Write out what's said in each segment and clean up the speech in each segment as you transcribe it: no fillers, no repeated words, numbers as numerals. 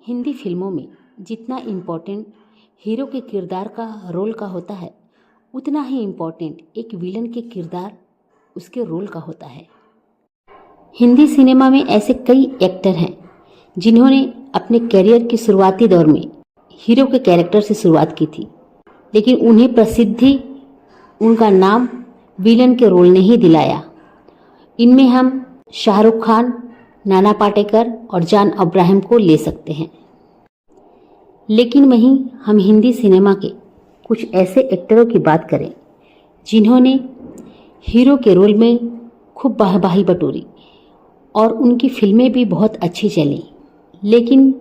हिंदी फिल्मों में जितना इम्पोर्टेंट हीरो के किरदार का रोल का होता है, उतना ही इम्पोर्टेंट एक विलन के किरदार उसके रोल का होता है। हिंदी सिनेमा में ऐसे कई एक्टर हैं जिन्होंने अपने करियर के शुरुआती दौर में हीरो के कैरेक्टर से शुरुआत की थी, लेकिन उन्हें प्रसिद्धि, उनका नाम विलन के रोल ने ही दिलाया। इनमें हम शाहरुख खान, नाना पाटेकर और जॉन अब्राहम को ले सकते हैं। लेकिन वहीं हम हिंदी सिनेमा के कुछ ऐसे एक्टरों की बात करें जिन्होंने हीरो के रोल में खूब वाहवाही बटोरी और उनकी फिल्में भी बहुत अच्छी चली, लेकिन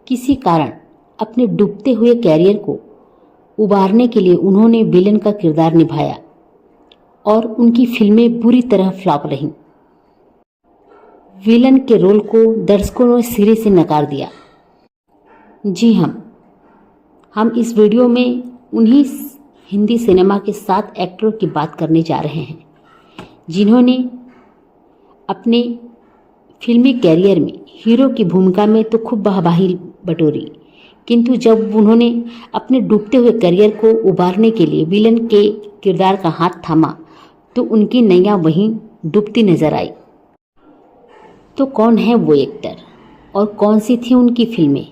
किसी कारण अपने डूबते हुए कैरियर को उबारने के लिए उन्होंने विलन का किरदार निभाया और उनकी फिल्में बुरी तरह फ्लॉप रहीं। विलन के रोल को दर्शकों ने सिरे से नकार दिया। जी हम इस वीडियो में उन्हीं हिंदी सिनेमा के 7 एक्टरों की बात करने जा रहे हैं जिन्होंने अपने फिल्मी कैरियर में हीरो की भूमिका में तो खूब वाहवाही बटोरी, किंतु जब उन्होंने अपने डूबते हुए करियर को उबारने के लिए विलन के किरदार का हाथ थामा तो उनकी नैया वहीं डूबती नजर आई। तो कौन है वो एक्टर और कौन सी थी उनकी फिल्में,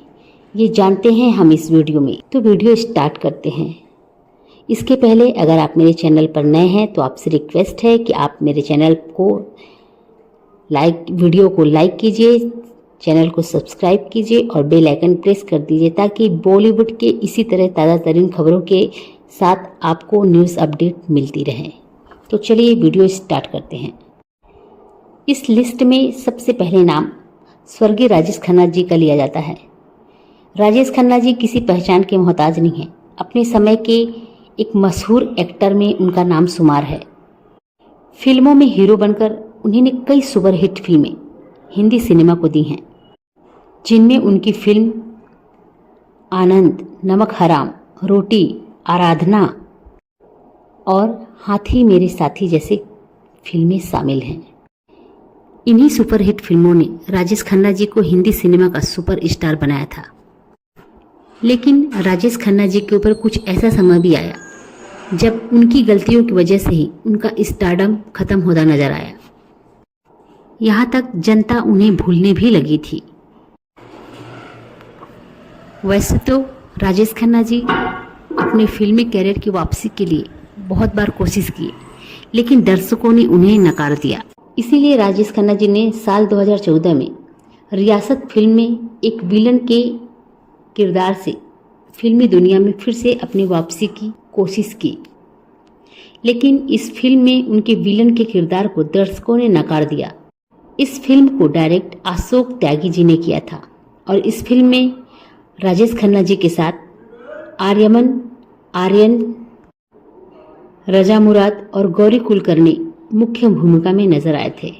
ये जानते हैं हम इस वीडियो में। तो वीडियो स्टार्ट करते हैं। इसके पहले अगर आप मेरे चैनल पर नए हैं तो आपसे रिक्वेस्ट है कि आप मेरे चैनल को वीडियो को लाइक कीजिए, चैनल को सब्सक्राइब कीजिए और बेल आइकन प्रेस कर दीजिए ताकि बॉलीवुड के इसी तरह ताज़ा तरीन खबरों के साथ आपको न्यूज़ अपडेट मिलती रहे। तो चलिए वीडियो स्टार्ट करते हैं। इस लिस्ट में सबसे पहले नाम स्वर्गीय राजेश खन्ना जी का लिया जाता है। राजेश खन्ना जी किसी पहचान के मोहताज नहीं हैं। अपने समय के एक मशहूर एक्टर में उनका नाम शुमार है। फिल्मों में हीरो बनकर उन्होंने कई सुपरहिट फिल्में हिंदी सिनेमा को दी हैं, जिनमें उनकी फिल्म आनंद, नमक हराम, रोटी, आराधना और हाथी मेरे साथी जैसे फिल्में शामिल हैं। इन्हीं सुपरहिट फिल्मों ने राजेश खन्ना जी को हिंदी सिनेमा का सुपरस्टार बनाया था। लेकिन राजेश खन्ना जी के ऊपर कुछ ऐसा समय भी आया जब उनकी गलतियों की वजह से ही उनका स्टारडम खत्म होता नजर आया। यहाँ तक जनता उन्हें भूलने भी लगी थी। वैसे तो राजेश खन्ना जी अपने फिल्मी कैरियर की वापसी के लिए बहुत बार कोशिश की, लेकिन दर्शकों ने उन्हें नकार दिया। इसीलिए राजेश खन्ना जी ने साल 2014 में रियासत फिल्म में एक विलन के किरदार से फिल्मी दुनिया में फिर से अपनी वापसी की कोशिश की, लेकिन इस फिल्म में उनके विलन के किरदार को दर्शकों ने नकार दिया। इस फिल्म को डायरेक्ट अशोक त्यागी जी ने किया था और इस फिल्म में राजेश खन्ना जी के साथ आर्यन, रजा मुराद और गौरी कुलकर्णी मुख्य भूमिका में नजर आए थे।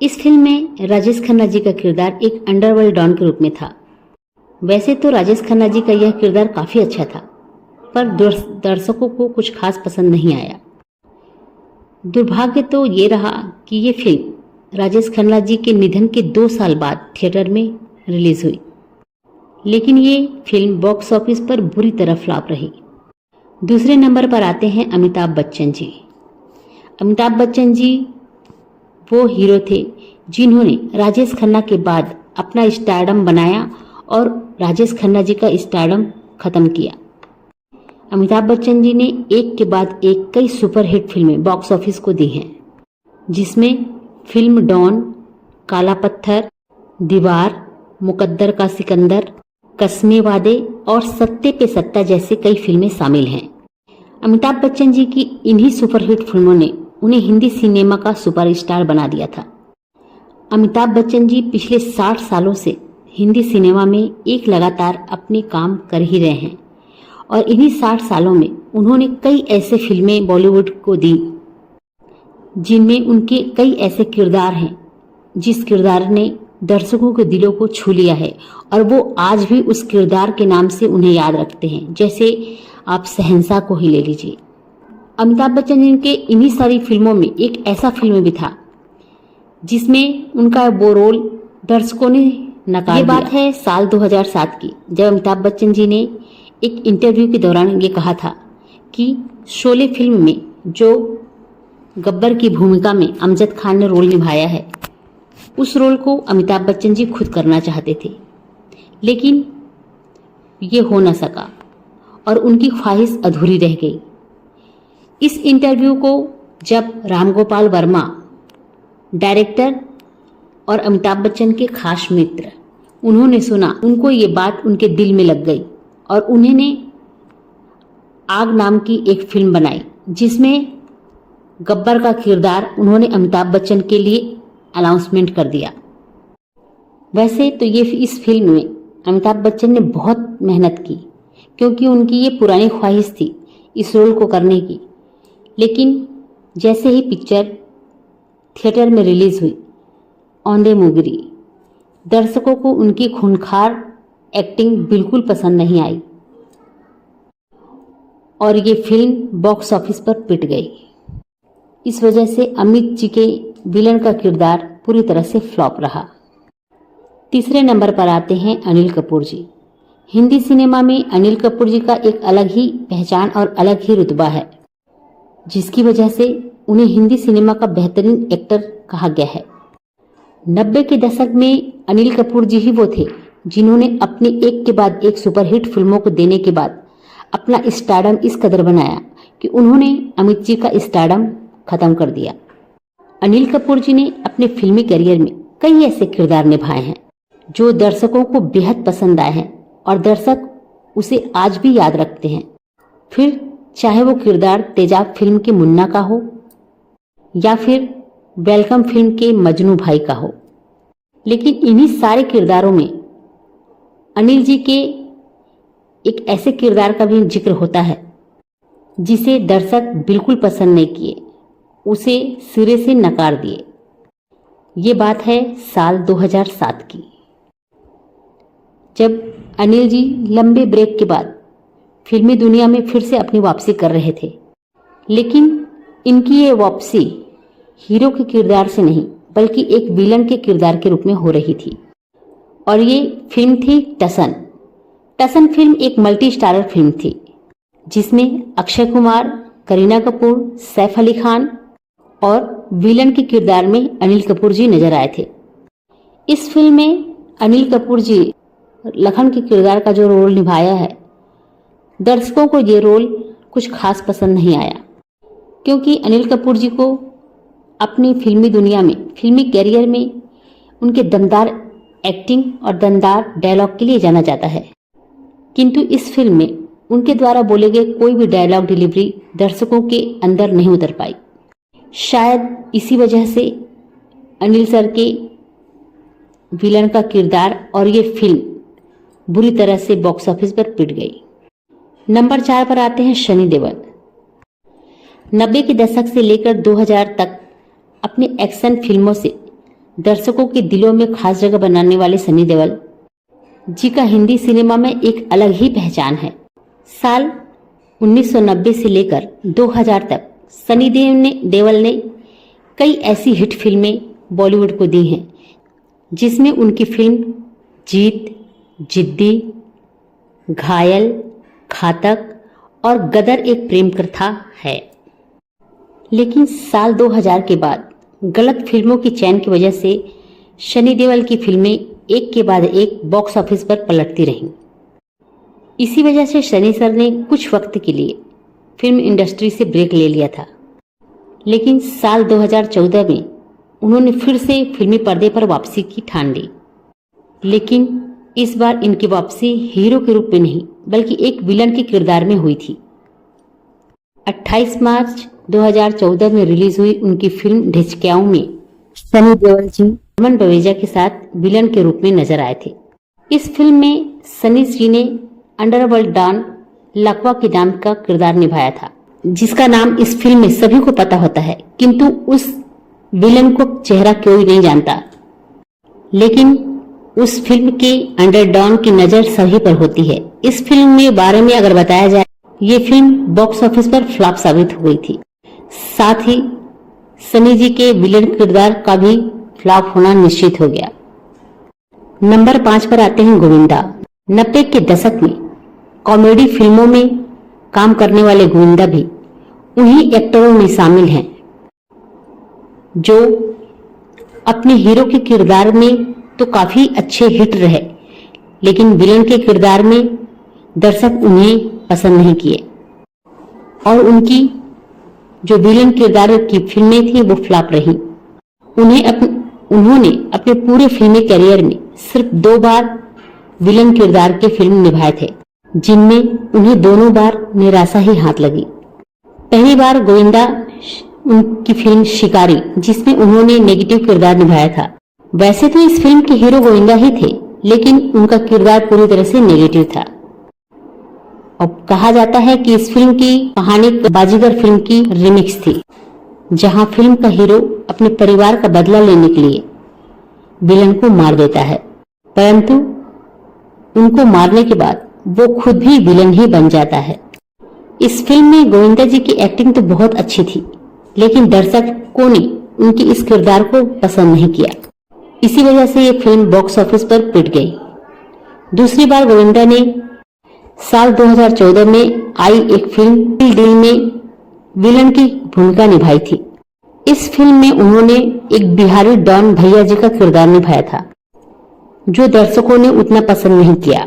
इस फिल्म में राजेश खन्ना जी का किरदार एक अंडरवर्ल्ड डॉन के रूप में था। वैसे तो राजेश खन्ना जी का यह किरदार काफ़ी अच्छा था, पर दर्शकों को कुछ खास पसंद नहीं आया। दुर्भाग्य तो ये रहा कि ये फिल्म राजेश खन्ना जी के निधन के 2 साल बाद थिएटर में रिलीज हुई, लेकिन ये फिल्म बॉक्स ऑफिस पर बुरी तरह फ्लॉप रही। दूसरे नंबर पर आते हैं अमिताभ बच्चन जी। अमिताभ बच्चन जी वो हीरो थे जिन्होंने राजेश खन्ना के बाद अपना स्टारडम बनाया और राजेश खन्ना जी का स्टारडम खत्म किया। अमिताभ बच्चन जी ने एक के बाद एक कई सुपरहिट फिल्में बॉक्स ऑफिस को दी हैं, जिसमें फिल्म डॉन, काला पत्थर, दीवार, मुकद्दर का सिकंदर, कस्मे वादे और सत्ते पे सत्ता जैसे कई फिल्में शामिल हैं। अमिताभ बच्चन जी की इन्हीं सुपरहिट फिल्मों ने उन्हें हिंदी सिनेमा का सुपरस्टार बना दिया था। अमिताभ बच्चन जी पिछले 60 सालों से हिंदी सिनेमा में एक लगातार अपने काम कर ही रहे हैं और इन्हीं 60 सालों में उन्होंने कई ऐसे फिल्में बॉलीवुड को दी जिनमें उनके कई ऐसे किरदार हैं जिस किरदार ने दर्शकों के दिलों को छू लिया है और वो आज भी उस किरदार के नाम से उन्हें याद रखते हैं। जैसे आप शहंशाह को ही ले लीजिए। अमिताभ बच्चन जी के इन्हीं सारी फिल्मों में एक ऐसा फिल्म भी था जिसमें उनका वो रोल दर्शकों ने नकार दिया। ये बात है साल 2007 की, जब अमिताभ बच्चन जी ने एक इंटरव्यू के दौरान ये कहा था कि शोले फिल्म में जो गब्बर की भूमिका में अमजद खान ने रोल निभाया है, उस रोल को अमिताभ बच्चन जी खुद करना चाहते थे, लेकिन ये हो न सका और उनकी ख्वाहिश अधूरी रह गई। इस इंटरव्यू को जब रामगोपाल वर्मा, डायरेक्टर और अमिताभ बच्चन के खास मित्र, उन्होंने सुना, उनको ये बात उनके दिल में लग गई और उन्होंने आग नाम की एक फिल्म बनाई जिसमें गब्बर का किरदार उन्होंने अमिताभ बच्चन के लिए अनाउंसमेंट कर दिया। वैसे तो ये इस फिल्म में अमिताभ बच्चन ने बहुत मेहनत की, क्योंकि उनकी ये पुरानी ख्वाहिश थी इस रोल को करने की, लेकिन जैसे ही पिक्चर थिएटर में रिलीज हुई औंधे मुगरी, दर्शकों को उनकी खूंखार एक्टिंग बिल्कुल पसंद नहीं आई और ये फिल्म बॉक्स ऑफिस पर पिट गई। इस वजह से अमित जी के विलन का किरदार पूरी तरह से फ्लॉप रहा। तीसरे नंबर पर आते हैं अनिल कपूर जी। हिंदी सिनेमा में अनिल कपूर जी का एक अलग ही पहचान और अलग ही रुतबा है, जिसकी वजह से उन्हें हिंदी सिनेमा का बेहतरीन एक्टर कहा गया है। 90 के दशक में अनिल कपूर जी ही वो थे जिन्होंने अपनी एक के बाद एक सुपरहिट फिल्मों को देने के बाद अपना स्टारडम इस कदर बनाया कि उन्होंने अमित जी का स्टारडम खत्म कर दिया। अनिल कपूर जी ने अपने फिल्मी करियर में कई ऐसे किरदार निभाए हैं जो दर्शकों को बेहद पसंद आए हैं और दर्शक उसे आज भी याद रखते हैं। फिर चाहे वो किरदार तेजाब फिल्म के मुन्ना का हो या फिर वेलकम फिल्म के मजनू भाई का हो, लेकिन इन्हीं सारे किरदारों में अनिल जी के एक ऐसे किरदार का भी जिक्र होता है जिसे दर्शक बिल्कुल पसंद नहीं किए, उसे सिरे से नकार दिए। ये बात है साल 2007 की, जब अनिल जी लंबे ब्रेक के बाद फिल्मी दुनिया में फिर से अपनी वापसी कर रहे थे, लेकिन इनकी ये वापसी हीरो के किरदार से नहीं बल्कि एक विलन के किरदार के रूप में हो रही थी और ये फिल्म थी टसन। टसन फिल्म एक मल्टी स्टारर फिल्म थी जिसमें अक्षय कुमार, करीना कपूर, सैफ अली खान और विलन के किरदार में अनिल कपूर जी नजर आए थे। इस फिल्म में अनिल कपूर जी लखन के किरदार का जो रोल निभाया है, दर्शकों को ये रोल कुछ खास पसंद नहीं आया, क्योंकि अनिल कपूर जी को अपनी फिल्मी दुनिया में, फिल्मी कैरियर में उनके दमदार एक्टिंग और दमदार डायलॉग के लिए जाना जाता है, किंतु इस फिल्म में उनके द्वारा बोले गए कोई भी डायलॉग डिलीवरी दर्शकों के अंदर नहीं उतर पाई। शायद इसी वजह से अनिल सर के विलन का किरदार और ये फिल्म बुरी तरह से बॉक्स ऑफिस पर पिट गई। नंबर 4 पर आते हैं सनी देओल। 90 के दशक से लेकर 2000 तक अपनी एक्शन फिल्मों से दर्शकों के दिलों में खास जगह बनाने वाले सनी देओल जी का हिंदी सिनेमा में एक अलग ही पहचान है। साल 1990 से लेकर 2000 तक सनी देओल ने कई ऐसी हिट फिल्में बॉलीवुड को दी हैं, जिसमें उनकी फिल्म जीत, जिद्दी, घायल, घातक और गदर एक प्रेम कथा है। लेकिन साल 2000 के बाद गलत फिल्मों की चयन की वजह से सनी देओल की फिल्में एक के बाद एक बॉक्स ऑफिस पर पलटती रहीं। इसी वजह से सनी सर ने कुछ वक्त के लिए फिल्म इंडस्ट्री से ब्रेक ले लिया था, लेकिन साल 2014 में उन्होंने फिर से फिल्मी पर्दे पर वापसी की ठान ली। लेकिन इस बार इनकी वापसी हीरो के रूप में नहीं बल्कि एक विलन के किरदार में हुई थी। 28 मार्च 2014 में रिलीज हुई उनकी फिल्म ढिचकियाओं में सनी देओल जी अमन बवेजा के साथ विलन के रूप में नजर आए थे। इस फिल्म में सनी जी ने अंडरवर्ल्ड डॉन लकवा के नाम का किरदार निभाया था, जिसका नाम इस फिल्म में सभी को पता होता है, किंतु उस विलन को चेहरा कोई नहीं जानता। लेकिन उस फिल्म के अंडरडॉन की नजर सभी पर होती है। इस फिल्म में बारे में अगर बताया जाए, ये फिल्म बॉक्स ऑफिस पर फ्लॉप साबित हो गई थी। साथ ही सनी जी के विलेन किरदार का भी फ्लॉप होना निश्चित हो गया। नंबर 5 पर आते हैं गोविंदा। 90 के दशक में कॉमेडी फिल्मों में काम करने वाले गोविंदा भी उन्हीं एक्टरों में शामिल हैं जो अपने हीरो के किरदार में तो काफी अच्छे हिट रहे, लेकिन विलन के किरदार में दर्शक उन्हें पसंद नहीं किए और उनकी जो विलन किरदार की फिल्में थी वो फ्लॉप रही। उन्होंने अपने पूरे फिल्मी करियर में सिर्फ 2 बार विलन किरदार के फिल्म निभाए थे, जिनमें उन्हें दोनों बार निराशा ही हाथ लगी। पहली बार गोविंदा उनकी फिल्म शिकारी, जिसमें उन्होंने नेगेटिव किरदार निभाया था। वैसे तो इस फिल्म के हीरो गोविंदा ही थे, लेकिन उनका किरदार पूरी तरह से नेगेटिव था। अब कहा जाता है कि इस फिल्म की कहानी बाजीगर फिल्म की रिमिक्स थी, जहां फिल्म का हीरो अपने परिवार का बदला लेने के लिए विलन को मार देता है, परंतु उनको मारने के बाद वो खुद भी विलन ही बन जाता है। इस फिल्म में गोविंदा जी की एक्टिंग तो बहुत अच्छी थी, लेकिन दर्शकों ने उनकी इस किरदार को पसंद नहीं किया। इसी वजह से ये फिल्म बॉक्स ऑफिस पर पिट गई। दूसरी बार गोविंदा ने साल 2014 में आई एक फिल्म डील में विलन की भूमिका निभाई थी। इस फिल्म में उन्होंने एक बिहारी डॉन भैया जी का किरदार निभाया था, जो दर्शकों ने उतना पसंद नहीं किया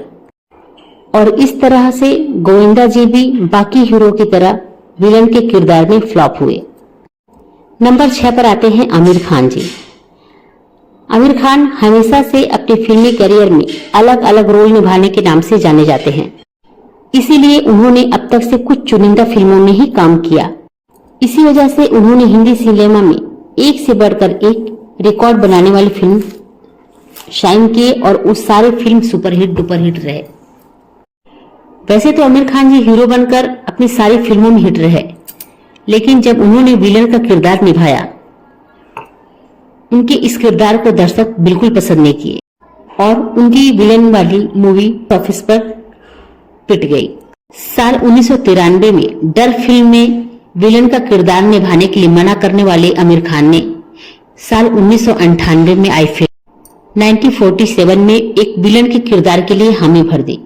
और इस तरह से गोविंदा जी भी बाकी हीरो की तरह विलन के किरदार में फ्लॉप हुए। नंबर 6 पर आते हैं आमिर खान जी। आमिर खान हमेशा से अपने फिल्मी करियर में अलग अलग रोल निभाने के नाम से जाने जाते हैं, इसीलिए उन्होंने अब तक से कुछ चुनिंदा फिल्मों में ही काम किया। इसी वजह से उन्होंने हिंदी सिनेमा में एक से बढ़कर एक रिकॉर्ड बनाने वाली फिल्म शाइन किए और उस सारे फिल्म सुपरहिट डुपरहिट रहे। वैसे तो आमिर खान जी हीरो बनकर अपनी सारी फिल्मों में हिट रहे, लेकिन जब उन्होंने विलन का किरदार निभाया, उनके इस किरदार को दर्शक बिल्कुल पसंद नहीं किए और उनकी विलन वाली मूवी ऑफिस पर पिट गई। साल 1993 में डर फिल्म में विलन का किरदार निभाने के लिए मना करने वाले आमिर खान ने साल 1998 में आई फिल्म 1947 में एक विलन के किरदार के लिए हामी भर दी।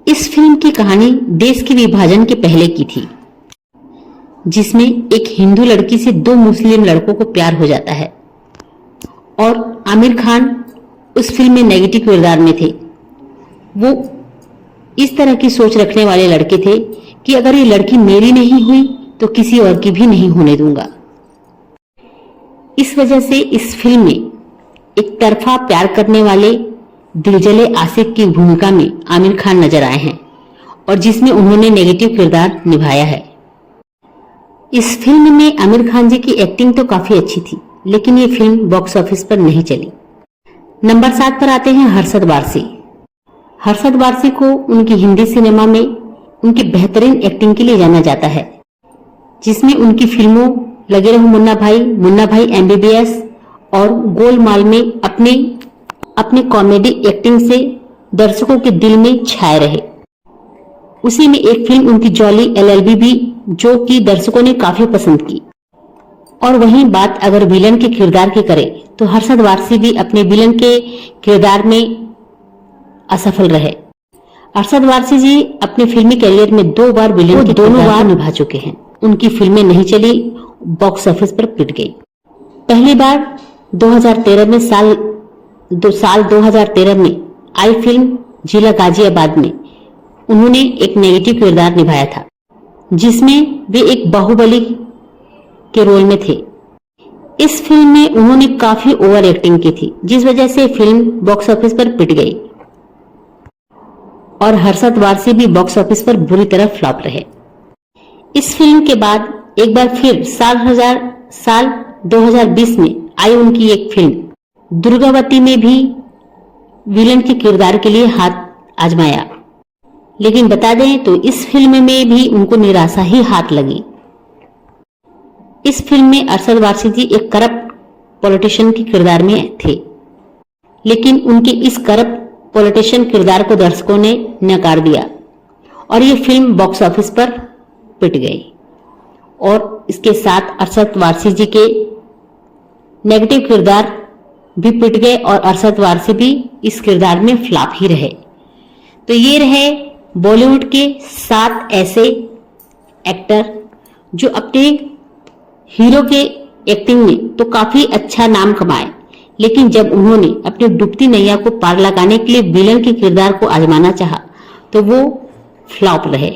इस फिल्म की कहानी देश के विभाजन के पहले की थी, जिसमें एक हिंदू लड़की से 2 मुस्लिम लड़कों को प्यार हो जाता है और आमिर खान उस फिल्म में नेगेटिव किरदार में थे। वो इस तरह की सोच रखने वाले लड़के थे कि अगर ये लड़की मेरी नहीं हुई तो किसी और की भी नहीं होने दूंगा। इस वजह से इस फिल्म में एक तरफा प्यार करने वाले दिलजले आशिक की भूमिका में आमिर खान नजर आए हैं और जिसमें उन्होंने नेगेटिव किरदार निभाया है। इस फिल्म में आमिर खान जी की एक्टिंग तो काफी अच्छी थी, लेकिन ये फिल्म बॉक्स ऑफिस पर नहीं चली। नंबर 7 पर आते हैं हर्षद वारसी। हर्षद वारसी को उनकी हिंदी सिनेमा में उनकी बेहतरीन एक्टिंग के लिए जाना जाता है, जिसमें उनकी फिल्मों लगे रहो मुन्ना भाई MBBS और गोलमाल में अपने कॉमेडी एक्टिंग से दर्शकों के दिल में छाए रहे। उसी में एक फिल्म उनकी जॉली LLB भी, जो कि दर्शकों ने काफी पसंद की। और वहीं बात अगर विलन के किरदार की करें तो हर्षद वारसी भी अपने विलन के किरदार में असफल रहे। अरशद वारसी जी अपने फिल्मी करियर में 2 बार विलेन की दोनों बार निभा चुके हैं। उनकी फिल्में नहीं चली, बॉक्स ऑफिस पर पिट गई। पहली बार 2013 में साल 2013 में आई फिल्म जिला गाजियाबाद में उन्होंने एक नेगेटिव किरदार निभाया था, जिसमें वे एक बाहुबली के रोल में थे। इस फिल्म में उन्होंने काफी ओवर एक्टिंग की थी, जिस वजह से फिल्म बॉक्स ऑफिस पर पिट गई और हर्षद वारसी भी बॉक्स ऑफिस पर बुरी तरह फ्लॉप रहे। इस फिल्म के बाद एक बार फिर साल 2020 में आई उनकी एक फिल्म दुर्गावती में भी विलन के किरदार के लिए हाथ आजमाया, लेकिन बता दें तो इस फिल्म में भी उनको निराशा ही हाथ लगी। इस फिल्म में अरशद वारसी जी एक करप्ट पॉलिटिशियन के किरदार में थे, लेकिन उनके इस करप्ट पॉलिटिशियन किरदार को दर्शकों ने नकार दिया और ये फिल्म बॉक्स ऑफिस पर पिट गई। और इसके साथ अरशद वारसी जी के नेगेटिव किरदार भी पिट गए और अरशद वारसी भी इस किरदार में फ्लॉप ही रहे। तो ये रहे बॉलीवुड के 7 ऐसे एक्टर जो अपने हीरो के एक्टिंग में तो काफी अच्छा नाम कमाए, लेकिन जब उन्होंने अपनी डूबती नैया को पार लगाने के लिए विलन के किरदार को आजमाना चाहा तो वो फ्लॉप रहे।